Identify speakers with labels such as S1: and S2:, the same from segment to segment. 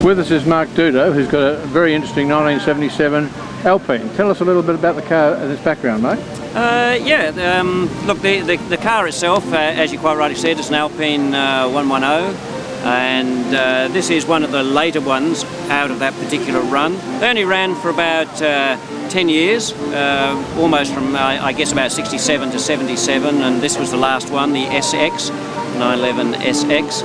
S1: With us is Mark Dudo, who's got a very interesting 1977 Alpine. Tell us a little bit about the car and its background, mate.
S2: Look, the car itself, as you quite rightly said, is an Alpine A110, and this is one of the later ones out of that particular run. They only ran for about 10 years, almost from I guess about 67 to 77, and this was the last one, the SX, 911SX.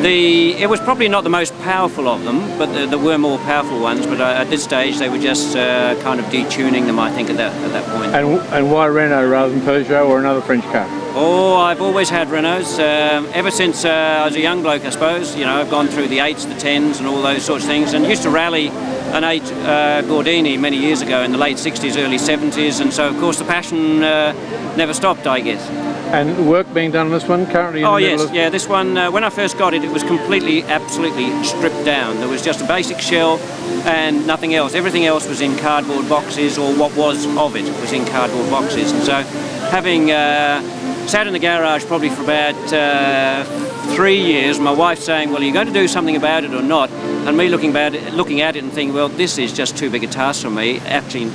S2: It was probably not the most powerful of them, but there were more powerful ones. But at this stage, they were just kind of detuning them, I think, at that point.
S1: And why Renault rather than Peugeot or another French car?
S2: Oh, I've always had Renaults. Ever since I was a young bloke, I suppose. You know, I've gone through the 8s, the 10s, and all those sorts of things, and used to rally an 8 Gordini many years ago in the late 60s, early 70s, and so of course the passion never stopped, I guess.
S1: And work being done on this one currently?
S2: Oh yes, yeah, this one, when I first got it, it was completely, absolutely stripped down. There was just a basic shell and nothing else. Everything else was in cardboard boxes, or what was of it was in cardboard boxes. And so, having sat in the garage probably for about 3 years, my wife saying, well, are you going to do something about it or not? And me looking at it and thinking, well, this is just too big a task for me. Actually,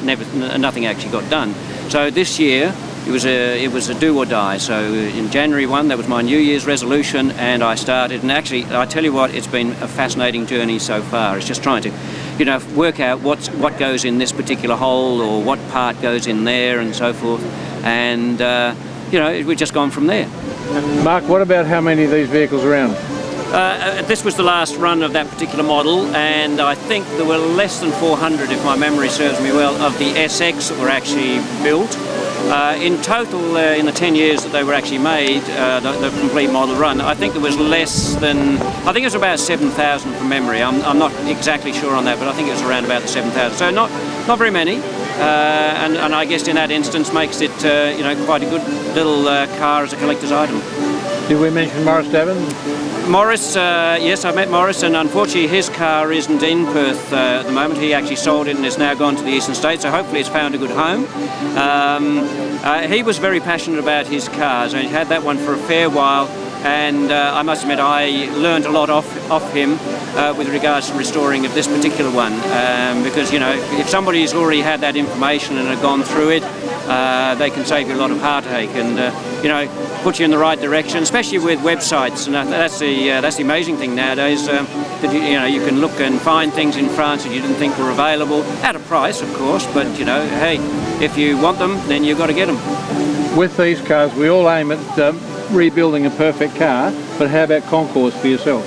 S2: nothing actually got done. So this year, it was a do or die. So in January 1, that was my New Year's resolution, and I started. And actually, I tell you what, it's been a fascinating journey so far. It's just trying to, you know, work out what goes in this particular hole, or what part goes in there, and so forth. And you know, we've just gone from there.
S1: Mark, what about how many of these vehicles are around?
S2: This was the last run of that particular model, and I think there were less than 400, if my memory serves me well, of the SX that were actually built. In total, in the 10 years that they were actually made, the complete model run, I think there was less than, I think it was about 7,000 from memory. I'm not exactly sure on that, but I think it was around about the 7,000. So not very many, and I guess in that instance makes it you know, quite a good little car as a collector's item.
S1: Did we mention Morris Davin?
S2: Morris, yes, I met Morris, and unfortunately his car isn't in Perth at the moment. He actually sold it and has now gone to the eastern states, so hopefully it's found a good home. He was very passionate about his cars, and he had that one for a fair while, and I must admit I learned a lot off him with regards to restoring of this particular one, because, you know, if somebody's already had that information and had gone through it, they can save you a lot of heartache, and you know, put you in the right direction, especially with websites. And that's the amazing thing nowadays, that you know, you can look and find things in France that you didn't think were available at a price, of course, but you know, hey, if you want them, then you've got to get them.
S1: With these cars, we all aim at rebuilding a perfect car, but how about concours for yourself?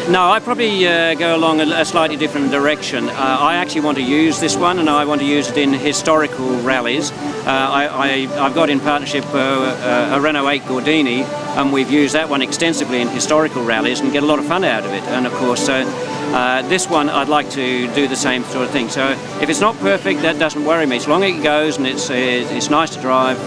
S2: No, I probably go along a slightly different direction. I actually want to use this one, and I want to use it in historical rallies. I've got in partnership a Renault 8 Gordini, and we've used that one extensively in historical rallies and get a lot of fun out of it. And of course, this one I'd like to do the same sort of thing. So if it's not perfect, that doesn't worry me. As long as it goes and it's nice to drive,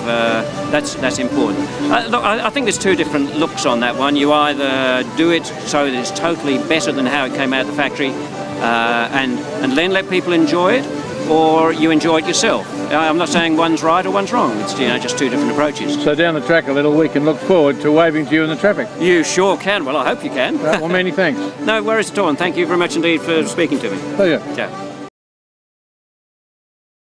S2: that's important. Look, I think there's two different looks on that one. You either do it so that it's totally better than how it came out of the factory, and then let people enjoy it, or you enjoy it yourself. I'm not saying one's right or one's wrong. It's, you know, just two different approaches.
S1: So down the track a little, we can look forward to waving to you in the traffic.
S2: You sure can. Well, I hope you can.
S1: Well, many thanks.
S2: No worries at all, and thank you very much indeed for speaking to me.
S1: Pleasure.
S2: Ciao.